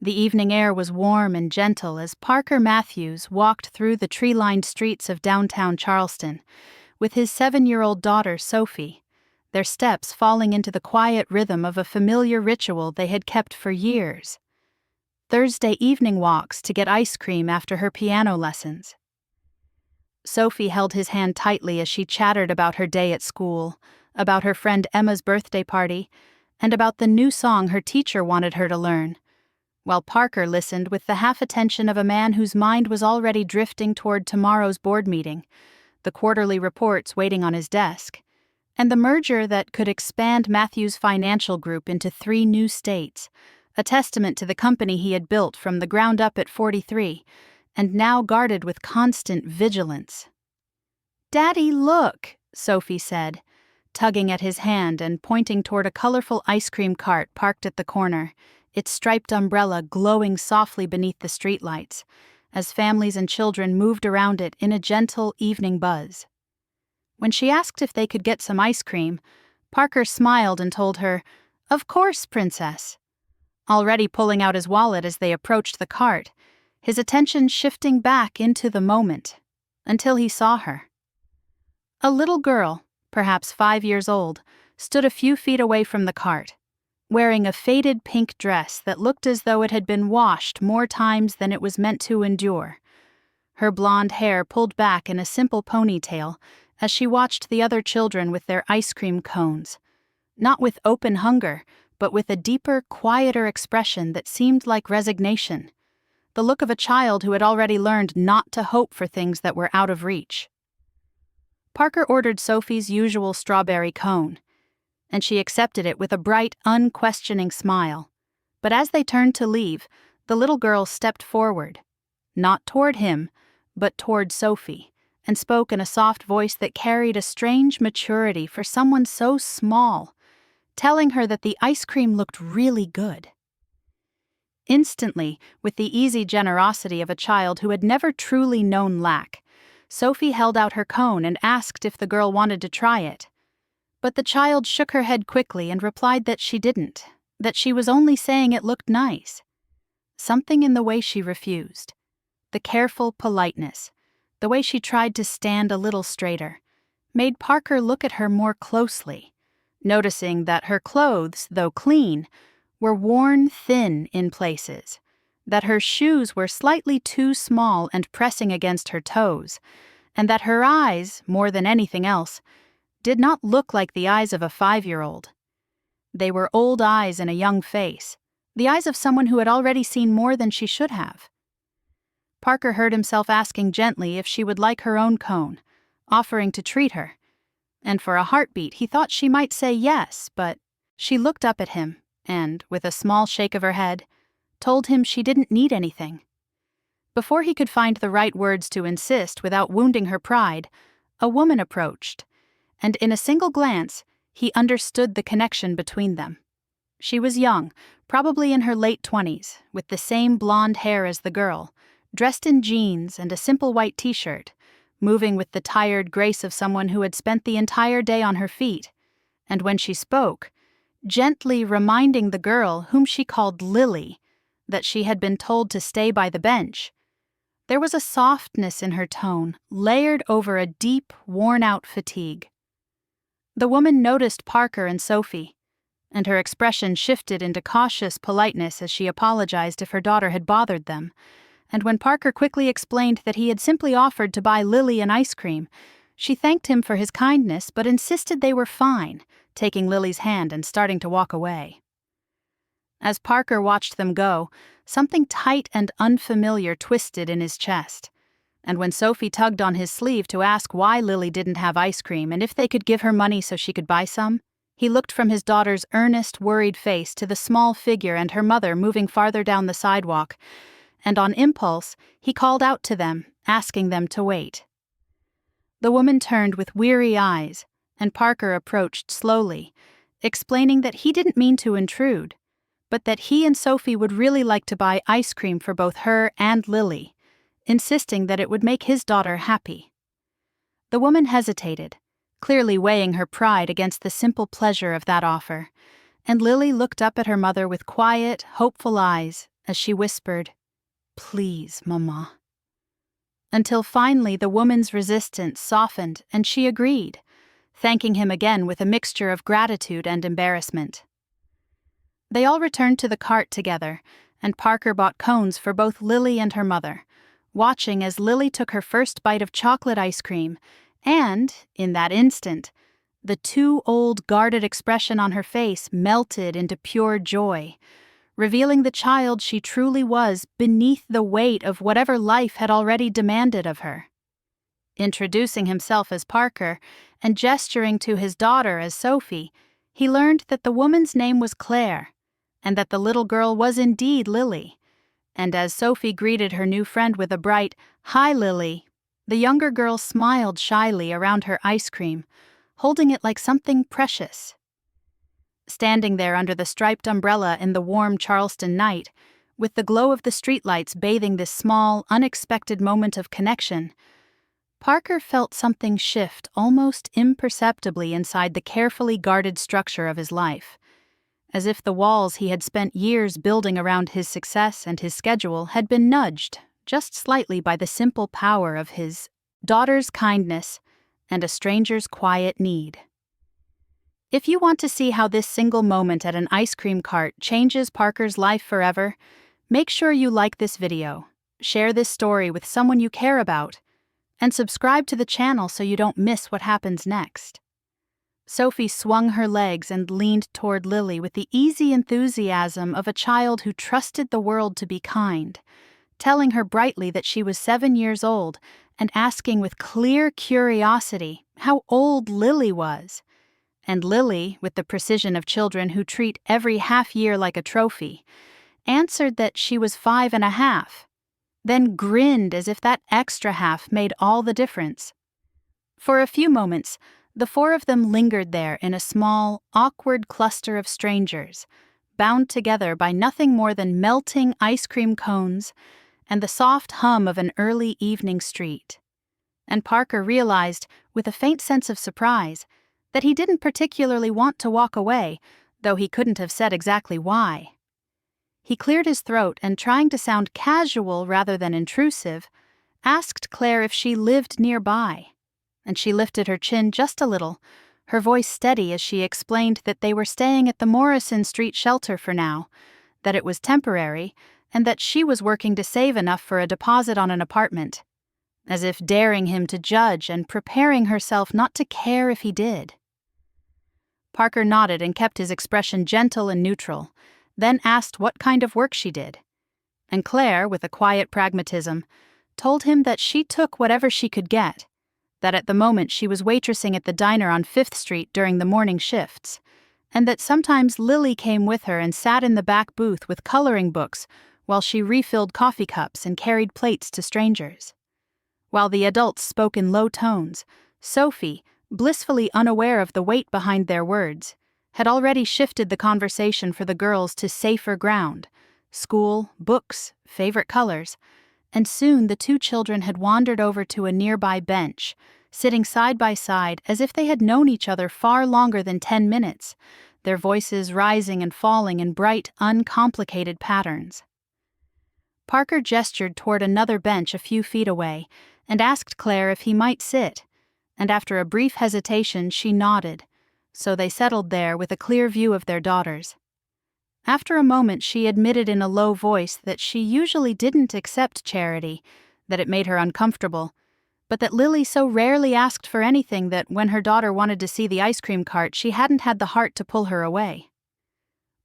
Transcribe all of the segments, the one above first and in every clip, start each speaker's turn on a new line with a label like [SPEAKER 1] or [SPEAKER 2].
[SPEAKER 1] The evening air was warm and gentle as Parker Matthews walked through the tree-lined streets of downtown Charleston, with his 7-year-old daughter Sophie, their steps falling into the quiet rhythm of a familiar ritual they had kept for years. Thursday evening walks to get ice cream after her piano lessons. Sophie held his hand tightly as she chattered about her day at school, about her friend Emma's birthday party, and about the new song her teacher wanted her to learn, while Parker listened with the half-attention of a man whose mind was already drifting toward tomorrow's board meeting, the quarterly reports waiting on his desk, and the merger that could expand Matthews' financial group into 3 new states, a testament to the company he had built from the ground up at 43, and now guarded with constant vigilance. "Daddy, look," Sophie said, tugging at his hand and pointing toward a colorful ice cream cart parked at the corner, its striped umbrella glowing softly beneath the streetlights, as families and children moved around it in a gentle evening buzz. When she asked if they could get some ice cream, Parker smiled and told her, "Of course, Princess," already pulling out his wallet as they approached the cart, his attention shifting back into the moment, until he saw her. A little girl, perhaps 5 years old, stood a few feet away from the cart, wearing a faded pink dress that looked as though it had been washed more times than it was meant to endure. Her blonde hair pulled back in a simple ponytail as she watched the other children with their ice cream cones, not with open hunger, but with a deeper, quieter expression that seemed like resignation, the look of a child who had already learned not to hope for things that were out of reach. Parker ordered Sophie's usual strawberry cone, and she accepted it with a bright, unquestioning smile. But as they turned to leave, the little girl stepped forward, not toward him, but toward Sophie, and spoke in a soft voice that carried a strange maturity for someone so small, telling her that the ice cream looked really good. Instantly, with the easy generosity of a child who had never truly known lack, Sophie held out her cone and asked if the girl wanted to try it. But the child shook her head quickly and replied that she didn't, that she was only saying it looked nice. Something in the way she refused, the careful politeness, the way she tried to stand a little straighter, made Parker look at her more closely, noticing that her clothes, though clean, were worn thin in places, that her shoes were slightly too small and pressing against her toes, and that her eyes, more than anything else, did not look like the eyes of a 5-year-old. They were old eyes in a young face, the eyes of someone who had already seen more than she should have. Parker heard himself asking gently if she would like her own cone, offering to treat her, and for a heartbeat he thought she might say yes, but she looked up at him and, with a small shake of her head, told him she didn't need anything. Before he could find the right words to insist without wounding her pride, a woman approached, and in a single glance, he understood the connection between them. She was young, probably in her late 20s, with the same blonde hair as the girl, dressed in jeans and a simple white t-shirt, moving with the tired grace of someone who had spent the entire day on her feet, and when she spoke, gently reminding the girl, whom she called Lily, that she had been told to stay by the bench. There was a softness in her tone, layered over a deep, worn-out fatigue. The woman noticed Parker and Sophie, and her expression shifted into cautious politeness as she apologized if her daughter had bothered them, and when Parker quickly explained that he had simply offered to buy Lily an ice cream, she thanked him for his kindness but insisted they were fine, taking Lily's hand and starting to walk away. As Parker watched them go, something tight and unfamiliar twisted in his chest, and when Sophie tugged on his sleeve to ask why Lily didn't have ice cream and if they could give her money so she could buy some, he looked from his daughter's earnest, worried face to the small figure and her mother moving farther down the sidewalk, and on impulse, he called out to them, asking them to wait. The woman turned with weary eyes, and Parker approached slowly, explaining that he didn't mean to intrude, but that he and Sophie would really like to buy ice cream for both her and Lily, insisting that it would make his daughter happy. The woman hesitated, clearly weighing her pride against the simple pleasure of that offer, and Lily looked up at her mother with quiet, hopeful eyes as she whispered, "Please, Mama." Until finally the woman's resistance softened and she agreed, thanking him again with a mixture of gratitude and embarrassment. They all returned to the cart together, and Parker bought cones for both Lily and her mother, watching as Lily took her first bite of chocolate ice cream, and, in that instant, the too old guarded expression on her face melted into pure joy, revealing the child she truly was beneath the weight of whatever life had already demanded of her. Introducing himself as Parker and gesturing to his daughter as Sophie, he learned that the woman's name was Claire, and that the little girl was indeed Lily. And as Sophie greeted her new friend with a bright, "Hi, Lily," the younger girl smiled shyly around her ice cream, holding it like something precious. Standing there under the striped umbrella in the warm Charleston night, with the glow of the streetlights bathing this small, unexpected moment of connection, Parker felt something shift almost imperceptibly inside the carefully guarded structure of his life, as if the walls he had spent years building around his success and his schedule had been nudged just slightly by the simple power of his daughter's kindness and a stranger's quiet need. If you want to see how this single moment at an ice cream cart changes Parker's life forever, make sure you like this video, share this story with someone you care about, and subscribe to the channel so you don't miss what happens next. Sophie swung her legs and leaned toward Lily with the easy enthusiasm of a child who trusted the world to be kind, telling her brightly that she was 7 years old and asking with clear curiosity how old Lily was. And Lily, with the precision of children who treat every half year like a trophy, answered that she was 5.5, then grinned as if that extra half made all the difference. For a few moments, the four of them lingered there in a small, awkward cluster of strangers, bound together by nothing more than melting ice cream cones and the soft hum of an early evening street. And Parker realized, with a faint sense of surprise, that he didn't particularly want to walk away, though he couldn't have said exactly why. He cleared his throat and, trying to sound casual rather than intrusive, asked Claire if she lived nearby, and she lifted her chin just a little, her voice steady as she explained that they were staying at the Morrison Street shelter for now, that it was temporary, and that she was working to save enough for a deposit on an apartment, as if daring him to judge and preparing herself not to care if he did. Parker nodded and kept his expression gentle and neutral, then asked what kind of work she did. And Claire, with a quiet pragmatism, told him that she took whatever she could get, that at the moment she was waitressing at the diner on 5th Street during the morning shifts, and that sometimes Lily came with her and sat in the back booth with coloring books while she refilled coffee cups and carried plates to strangers. While the adults spoke in low tones, Sophie, blissfully unaware of the weight behind their words, had already shifted the conversation for the girls to safer ground: school, books, favorite colors, and soon the two children had wandered over to a nearby bench, sitting side by side as if they had known each other far longer than 10 minutes, their voices rising and falling in bright, uncomplicated patterns. Parker gestured toward another bench a few feet away and asked Claire if he might sit, and after a brief hesitation she nodded, so they settled there with a clear view of their daughters. After a moment she admitted in a low voice that she usually didn't accept charity, that it made her uncomfortable, but that Lily so rarely asked for anything that when her daughter wanted to see the ice cream cart she hadn't had the heart to pull her away.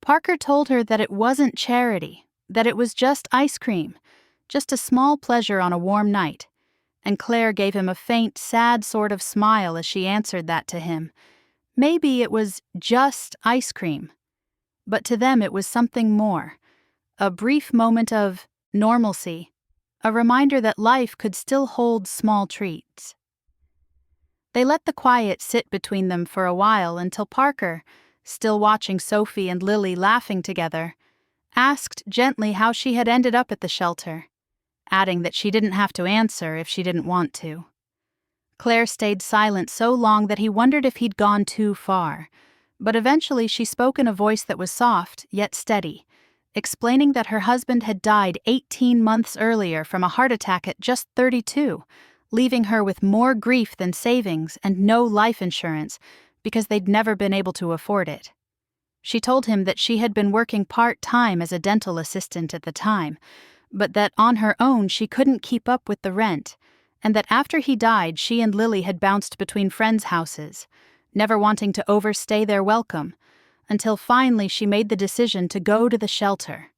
[SPEAKER 1] Parker told her that it wasn't charity, that it was just ice cream, just a small pleasure on a warm night, and Claire gave him a faint, sad sort of smile as she answered that to him. Maybe it was just ice cream, but to them it was something more, a brief moment of normalcy, a reminder that life could still hold small treats. They let the quiet sit between them for a while until Parker, still watching Sophie and Lily laughing together, asked gently how she had ended up at the shelter, adding that she didn't have to answer if she didn't want to. Claire stayed silent so long that he wondered if he'd gone too far, but eventually she spoke in a voice that was soft yet steady, explaining that her husband had died 18 months earlier from a heart attack at just 32, leaving her with more grief than savings and no life insurance because they'd never been able to afford it. She told him that she had been working part-time as a dental assistant at the time, but that on her own she couldn't keep up with the rent, and that after he died she and Lily had bounced between friends' houses, never wanting to overstay their welcome, until finally she made the decision to go to the shelter.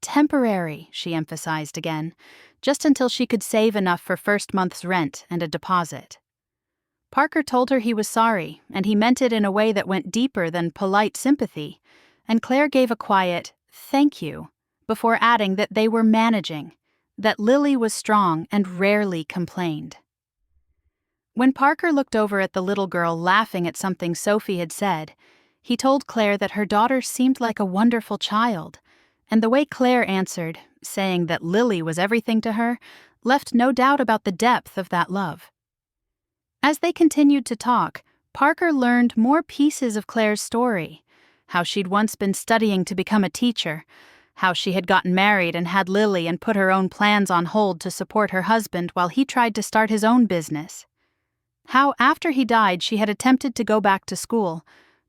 [SPEAKER 1] Temporary, she emphasized again, just until she could save enough for first month's rent and a deposit. Parker told her he was sorry, and he meant it in a way that went deeper than polite sympathy, and Claire gave a quiet, "thank you," before adding that they were managing, that Lily was strong and rarely complained. When Parker looked over at the little girl laughing at something Sophie had said, he told Claire that her daughter seemed like a wonderful child, and the way Claire answered, saying that Lily was everything to her, left no doubt about the depth of that love. As they continued to talk, Parker learned more pieces of Claire's story, how she'd once been studying to become a teacher, how she had gotten married and had Lily and put her own plans on hold to support her husband while he tried to start his own business, how after he died she had attempted to go back to school,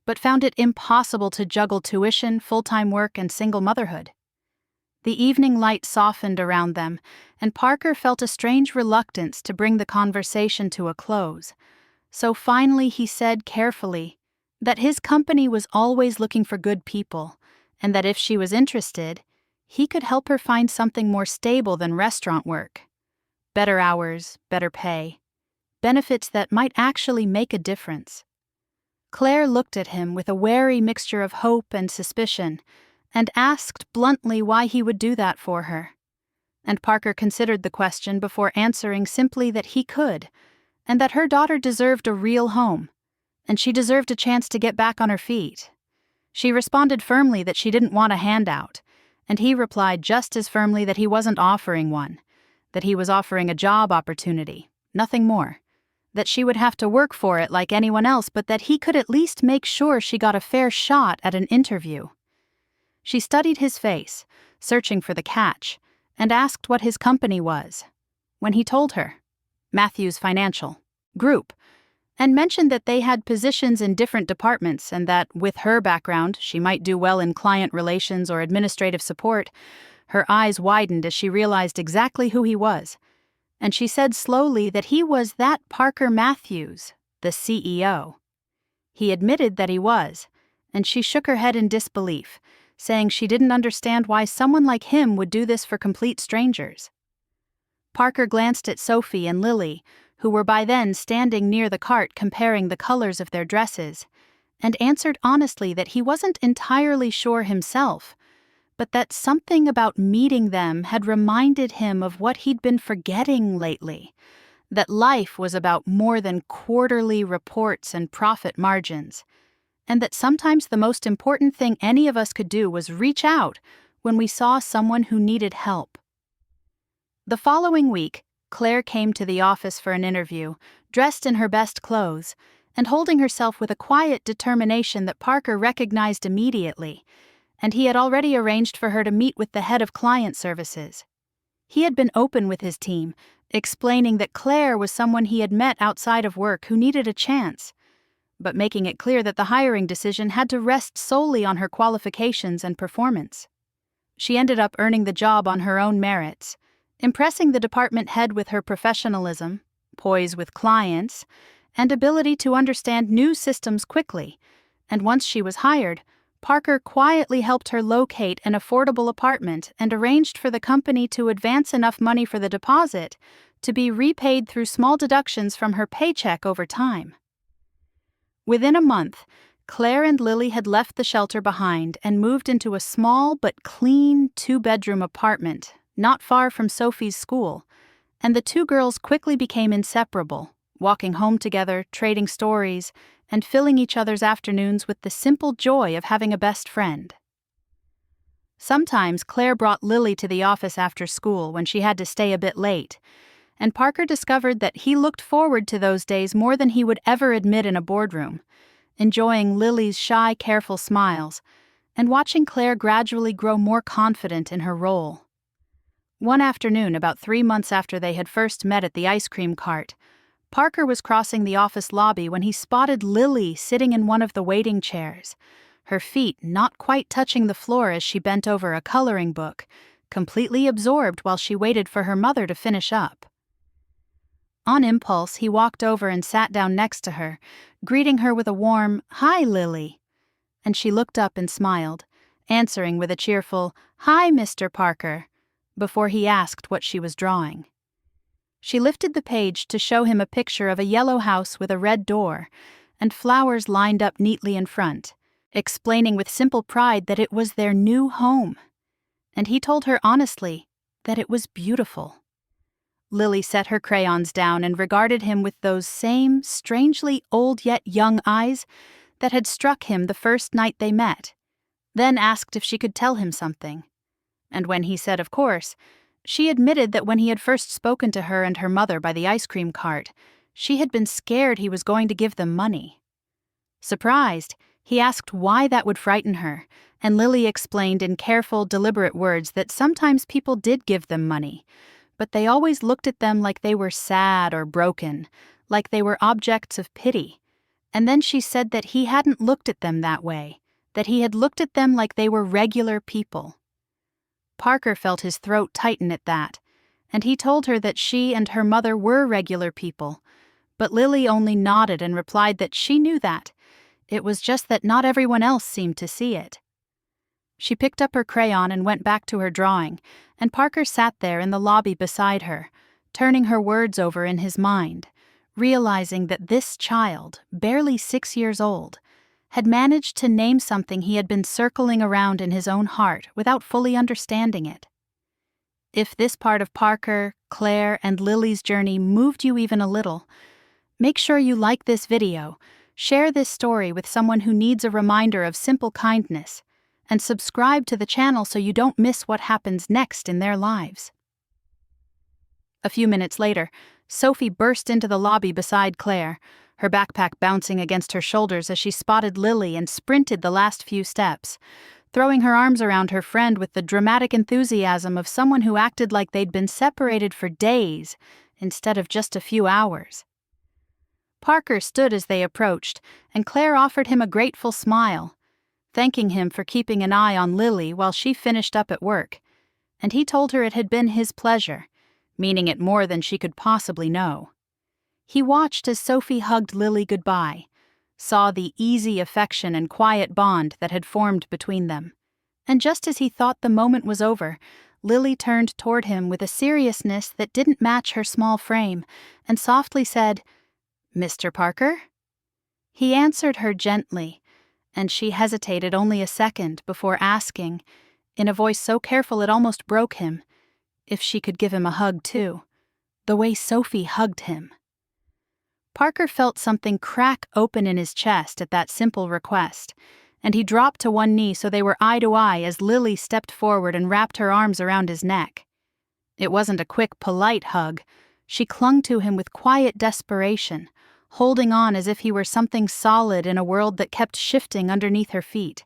[SPEAKER 1] but found it impossible to juggle tuition, full-time work, and single motherhood. The evening light softened around them, and Parker felt a strange reluctance to bring the conversation to a close. So finally he said carefully that his company was always looking for good people, and that if she was interested, he could help her find something more stable than restaurant work. Better hours, better pay, benefits that might actually make a difference. Claire looked at him with a wary mixture of hope and suspicion, and asked bluntly why he would do that for her. And Parker considered the question before answering simply that he could, and that her daughter deserved a real home, and she deserved a chance to get back on her feet. She responded firmly that she didn't want a handout, and he replied just as firmly that he wasn't offering one, that he was offering a job opportunity, nothing more, that she would have to work for it like anyone else, but that he could at least make sure she got a fair shot at an interview. She studied his face, searching for the catch, and asked what his company was. When he told her, Matthews Financial Group, and mentioned that they had positions in different departments and that, with her background, she might do well in client relations or administrative support, her eyes widened as she realized exactly who he was. And she said slowly that he was that Parker Matthews, the CEO. He admitted that he was, and she shook her head in disbelief, saying she didn't understand why someone like him would do this for complete strangers. Parker glanced at Sophie and Lily, who were by then standing near the cart comparing the colors of their dresses, and answered honestly that he wasn't entirely sure himself, but that something about meeting them had reminded him of what he'd been forgetting lately, that life was about more than quarterly reports and profit margins, and that sometimes the most important thing any of us could do was reach out when we saw someone who needed help. The following week, Claire came to the office for an interview, dressed in her best clothes, and holding herself with a quiet determination that Parker recognized immediately, and he had already arranged for her to meet with the head of client services. He had been open with his team, explaining that Claire was someone he had met outside of work who needed a chance, but making it clear that the hiring decision had to rest solely on her qualifications and performance. She ended up earning the job on her own merits, impressing the department head with her professionalism, poise with clients, and ability to understand new systems quickly, and once she was hired, Parker quietly helped her locate an affordable apartment and arranged for the company to advance enough money for the deposit to be repaid through small deductions from her paycheck over time. Within a month, Claire and Lily had left the shelter behind and moved into a small but clean 2-bedroom apartment not far from Sophie's school, and the two girls quickly became inseparable, walking home together, trading stories, and filling each other's afternoons with the simple joy of having a best friend. Sometimes Claire brought Lily to the office after school when she had to stay a bit late, and Parker discovered that he looked forward to those days more than he would ever admit in a boardroom, enjoying Lily's shy, careful smiles, and watching Claire gradually grow more confident in her role. One afternoon, about 3 months after they had first met at the ice cream cart, Parker was crossing the office lobby when he spotted Lily sitting in one of the waiting chairs, her feet not quite touching the floor as she bent over a coloring book, completely absorbed while she waited for her mother to finish up. On impulse, he walked over and sat down next to her, greeting her with a warm, "Hi, Lily," and she looked up and smiled, answering with a cheerful, "Hi, Mr. Parker," before he asked what she was drawing. She lifted the page to show him a picture of a yellow house with a red door and flowers lined up neatly in front, explaining with simple pride that it was their new home. And he told her honestly that it was beautiful. Lily set her crayons down and regarded him with those same strangely old yet young eyes that had struck him the first night they met, then asked if she could tell him something. And when he said of course, she admitted that when he had first spoken to her and her mother by the ice cream cart, she had been scared he was going to give them money. Surprised, he asked why that would frighten her, and Lily explained in careful, deliberate words that sometimes people did give them money, but they always looked at them like they were sad or broken, like they were objects of pity. And then she said that he hadn't looked at them that way, that he had looked at them like they were regular people. Parker felt his throat tighten at that, and he told her that she and her mother were regular people, but Lily only nodded and replied that she knew that. It was just that not everyone else seemed to see it. She picked up her crayon and went back to her drawing, and Parker sat there in the lobby beside her, turning her words over in his mind, realizing that this child, barely 6 years old, had managed to name something he had been circling around in his own heart without fully understanding it. If this part of Parker, Claire, and Lily's journey moved you even a little, make sure you like this video, share this story with someone who needs a reminder of simple kindness, and subscribe to the channel so you don't miss what happens next in their lives. A few minutes later, Sophie burst into the lobby beside Claire, her backpack bouncing against her shoulders as she spotted Lily and sprinted the last few steps, throwing her arms around her friend with the dramatic enthusiasm of someone who acted like they'd been separated for days instead of just a few hours. Parker stood as they approached, and Claire offered him a grateful smile, thanking him for keeping an eye on Lily while she finished up at work, and he told her it had been his pleasure, meaning it more than she could possibly know. He watched as Sophie hugged Lily goodbye, saw the easy affection and quiet bond that had formed between them, and just as he thought the moment was over, Lily turned toward him with a seriousness that didn't match her small frame, and softly said, "Mr. Parker?" He answered her gently, and she hesitated only a second before asking, in a voice so careful it almost broke him, if she could give him a hug too, the way Sophie hugged him. Parker felt something crack open in his chest at that simple request, and he dropped to one knee so they were eye to eye as Lily stepped forward and wrapped her arms around his neck. It wasn't a quick, polite hug. She clung to him with quiet desperation, holding on as if he were something solid in a world that kept shifting underneath her feet.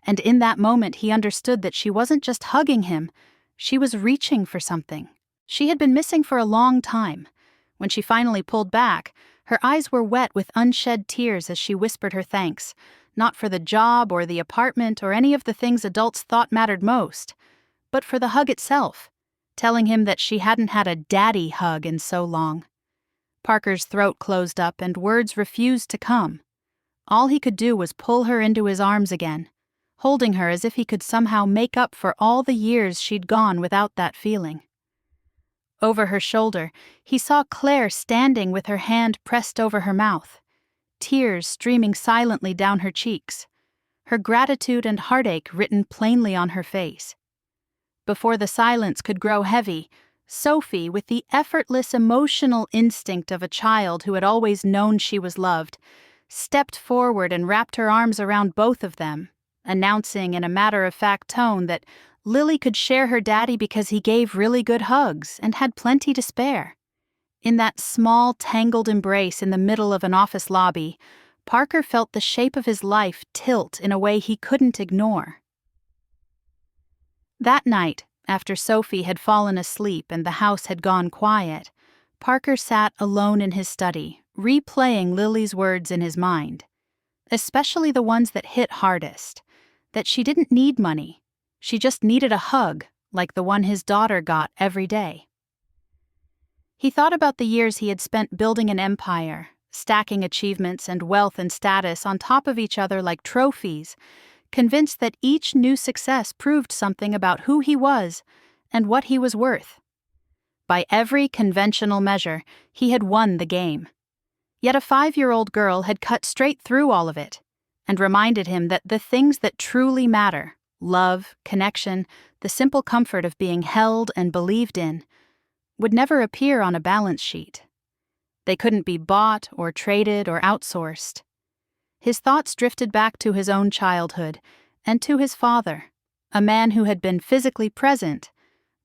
[SPEAKER 1] And in that moment he understood that she wasn't just hugging him, she was reaching for something she had been missing for a long time. When she finally pulled back, her eyes were wet with unshed tears as she whispered her thanks, not for the job or the apartment or any of the things adults thought mattered most, but for the hug itself, telling him that she hadn't had a daddy hug in so long. Parker's throat closed up and words refused to come. All he could do was pull her into his arms again, holding her as if he could somehow make up for all the years she'd gone without that feeling. Over her shoulder, he saw Claire standing with her hand pressed over her mouth, tears streaming silently down her cheeks, her gratitude and heartache written plainly on her face. Before the silence could grow heavy, Sophie, with the effortless emotional instinct of a child who had always known she was loved, stepped forward and wrapped her arms around both of them, announcing in a matter-of-fact tone that Lily could share her daddy because he gave really good hugs and had plenty to spare. In that small, tangled embrace in the middle of an office lobby, Parker felt the shape of his life tilt in a way he couldn't ignore. That night, after Sophie had fallen asleep and the house had gone quiet, Parker sat alone in his study, replaying Lily's words in his mind, especially the ones that hit hardest, that she didn't need money, she just needed a hug, like the one his daughter got every day. He thought about the years he had spent building an empire, stacking achievements and wealth and status on top of each other like trophies, convinced that each new success proved something about who he was and what he was worth. By every conventional measure, he had won the game. Yet a 5-year-old girl had cut straight through all of it and reminded him that the things that truly matter, love, connection, the simple comfort of being held and believed in, would never appear on a balance sheet. They couldn't be bought or traded or outsourced. His thoughts drifted back to his own childhood and to his father, a man who had been physically present,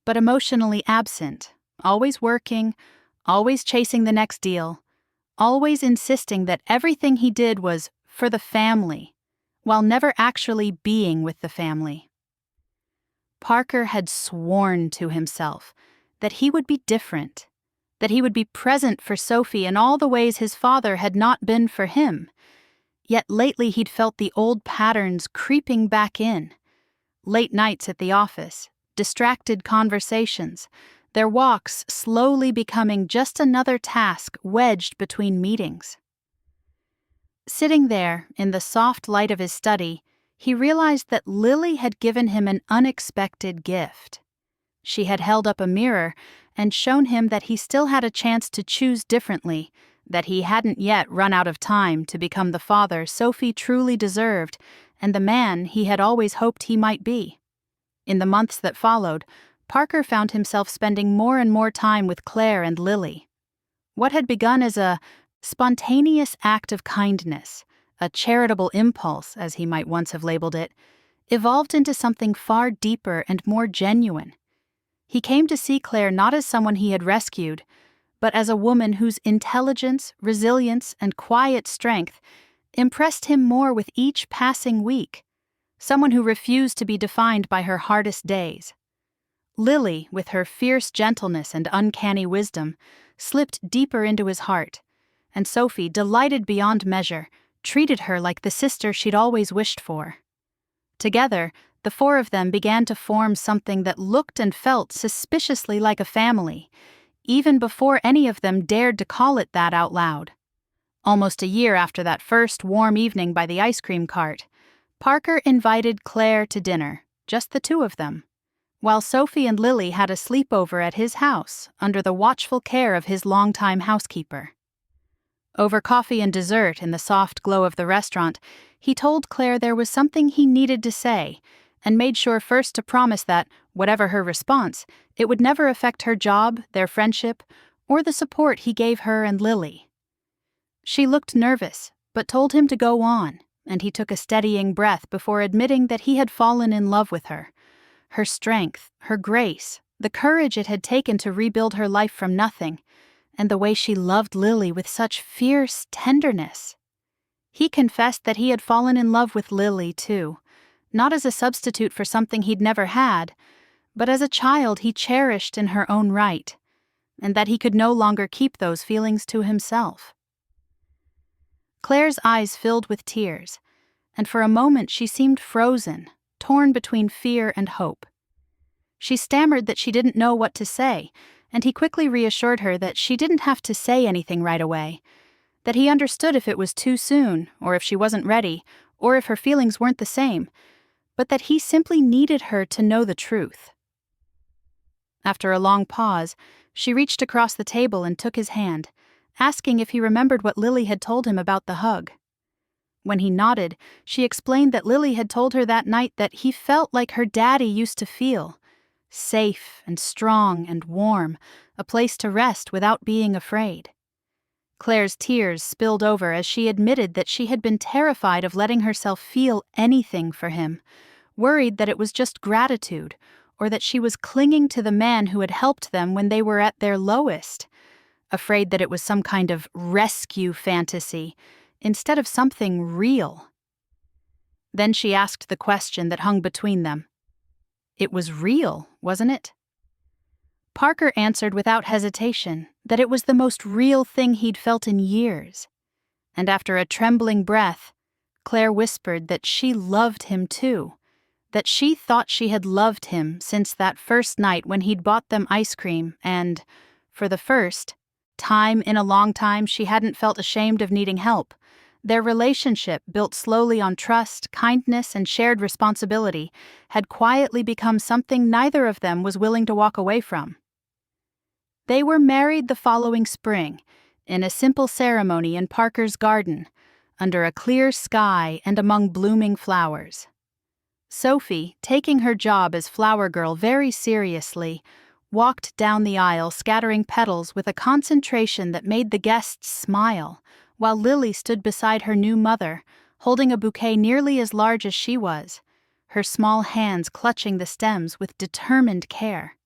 [SPEAKER 1] but emotionally absent, always working, always chasing the next deal, always insisting that everything he did was for the family, while never actually being with the family. Parker had sworn to himself that he would be different, that he would be present for Sophie in all the ways his father had not been for him. Yet lately he'd felt the old patterns creeping back in. Late nights at the office, distracted conversations, their walks slowly becoming just another task wedged between meetings. Sitting there, in the soft light of his study, he realized that Lily had given him an unexpected gift. She had held up a mirror and shown him that he still had a chance to choose differently, that he hadn't yet run out of time to become the father Sophie truly deserved and the man he had always hoped he might be. In the months that followed, Parker found himself spending more and more time with Claire and Lily. What had begun as a spontaneous act of kindness, a charitable impulse, as he might once have labeled it, evolved into something far deeper and more genuine. He came to see Claire not as someone he had rescued, but as a woman whose intelligence, resilience, and quiet strength impressed him more with each passing week, someone who refused to be defined by her hardest days. Lily, with her fierce gentleness and uncanny wisdom, slipped deeper into his heart, and Sophie, delighted beyond measure, treated her like the sister she'd always wished for. Together, the four of them began to form something that looked and felt suspiciously like a family, even before any of them dared to call it that out loud. Almost a year after that first warm evening by the ice cream cart, Parker invited Claire to dinner, just the two of them, while Sophie and Lily had a sleepover at his house under the watchful care of his longtime housekeeper. Over coffee and dessert in the soft glow of the restaurant, he told Claire there was something he needed to say, and made sure first to promise that, whatever her response, it would never affect her job, their friendship, or the support he gave her and Lily. She looked nervous, but told him to go on, and he took a steadying breath before admitting that he had fallen in love with her. Her strength, her grace, the courage it had taken to rebuild her life from nothing, and the way she loved Lily with such fierce tenderness. He confessed that he had fallen in love with Lily, too, not as a substitute for something he'd never had, but as a child he cherished in her own right, and that he could no longer keep those feelings to himself. Claire's eyes filled with tears, and for a moment she seemed frozen, torn between fear and hope. She stammered that she didn't know what to say, and he quickly reassured her that she didn't have to say anything right away, that he understood if it was too soon, or if she wasn't ready, or if her feelings weren't the same, but that he simply needed her to know the truth. After a long pause, she reached across the table and took his hand, asking if he remembered what Lily had told him about the hug. When he nodded, she explained that Lily had told her that night that he felt like her daddy used to feel, safe and strong and warm, a place to rest without being afraid. Claire's tears spilled over as she admitted that she had been terrified of letting herself feel anything for him, worried that it was just gratitude, or that she was clinging to the man who had helped them when they were at their lowest, afraid that it was some kind of rescue fantasy, instead of something real. Then she asked the question that hung between them. It was real, wasn't it? Parker answered without hesitation that it was the most real thing he'd felt in years. And after a trembling breath, Claire whispered that she loved him too, that she thought she had loved him since that first night when he'd bought them ice cream and, for the first time in a long time, she hadn't felt ashamed of needing help. Their relationship, built slowly on trust, kindness, and shared responsibility, had quietly become something neither of them was willing to walk away from. They were married the following spring, in a simple ceremony in Parker's garden, under a clear sky and among blooming flowers. Sophie, taking her job as flower girl very seriously, walked down the aisle scattering petals with a concentration that made the guests smile, while Lily stood beside her new mother, holding a bouquet nearly as large as she was, her small hands clutching the stems with determined care.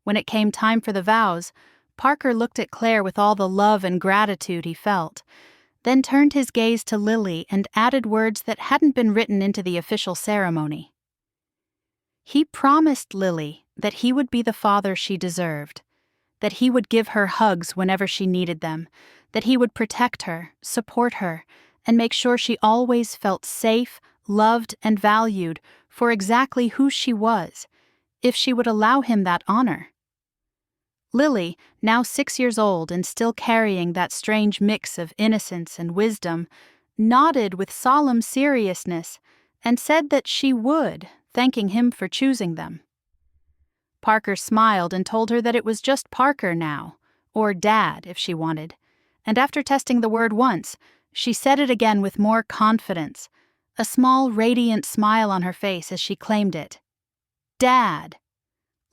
[SPEAKER 1] When it came time for the vows, Parker looked at Claire with all the love and gratitude he felt, then turned his gaze to Lily and added words that hadn't been written into the official ceremony. He promised Lily that he would be the father she deserved, that he would give her hugs whenever she needed them, that he would protect her, support her, and make sure she always felt safe, loved, and valued for exactly who she was, if she would allow him that honor. Lily, now 6 years old and still carrying that strange mix of innocence and wisdom, nodded with solemn seriousness and said that she would, thanking him for choosing them. Parker smiled and told her that it was just Parker now, or Dad if she wanted, and after testing the word once, she said it again with more confidence, a small radiant smile on her face as she claimed it. Dad!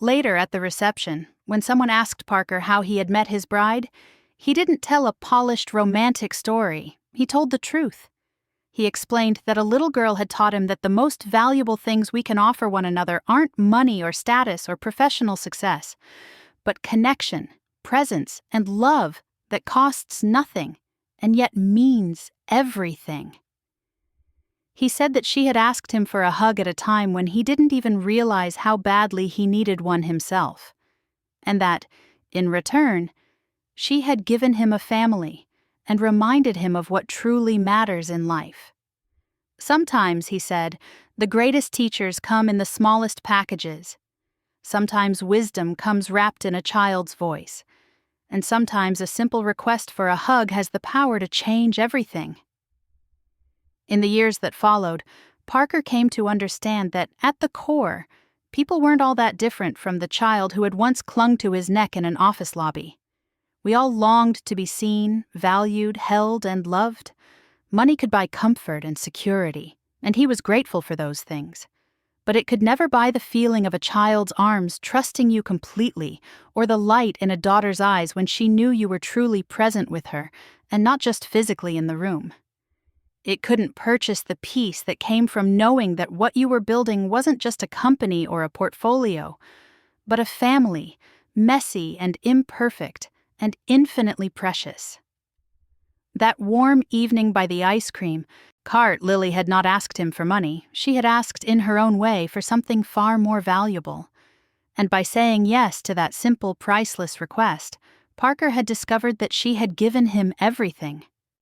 [SPEAKER 1] Later at the reception, when someone asked Parker how he had met his bride, he didn't tell a polished romantic story, he told the truth. He explained that a little girl had taught him that the most valuable things we can offer one another aren't money or status or professional success, but connection, presence, and love that costs nothing and yet means everything. He said that she had asked him for a hug at a time when he didn't even realize how badly he needed one himself, and that, in return, she had given him a family and reminded him of what truly matters in life. Sometimes, he said, the greatest teachers come in the smallest packages. Sometimes wisdom comes wrapped in a child's voice, and sometimes a simple request for a hug has the power to change everything. In the years that followed, Parker came to understand that, at the core, people weren't all that different from the child who had once clung to his neck in an office lobby. We all longed to be seen, valued, held, and loved. Money could buy comfort and security, and he was grateful for those things. But it could never buy the feeling of a child's arms trusting you completely, or the light in a daughter's eyes when she knew you were truly present with her, and not just physically in the room. It couldn't purchase the peace that came from knowing that what you were building wasn't just a company or a portfolio, but a family, messy and imperfect, and infinitely precious. That warm evening by the ice cream cart, Lily had not asked him for money. She had asked in her own way for something far more valuable. And by saying yes to that simple, priceless request, Parker had discovered that she had given him everything.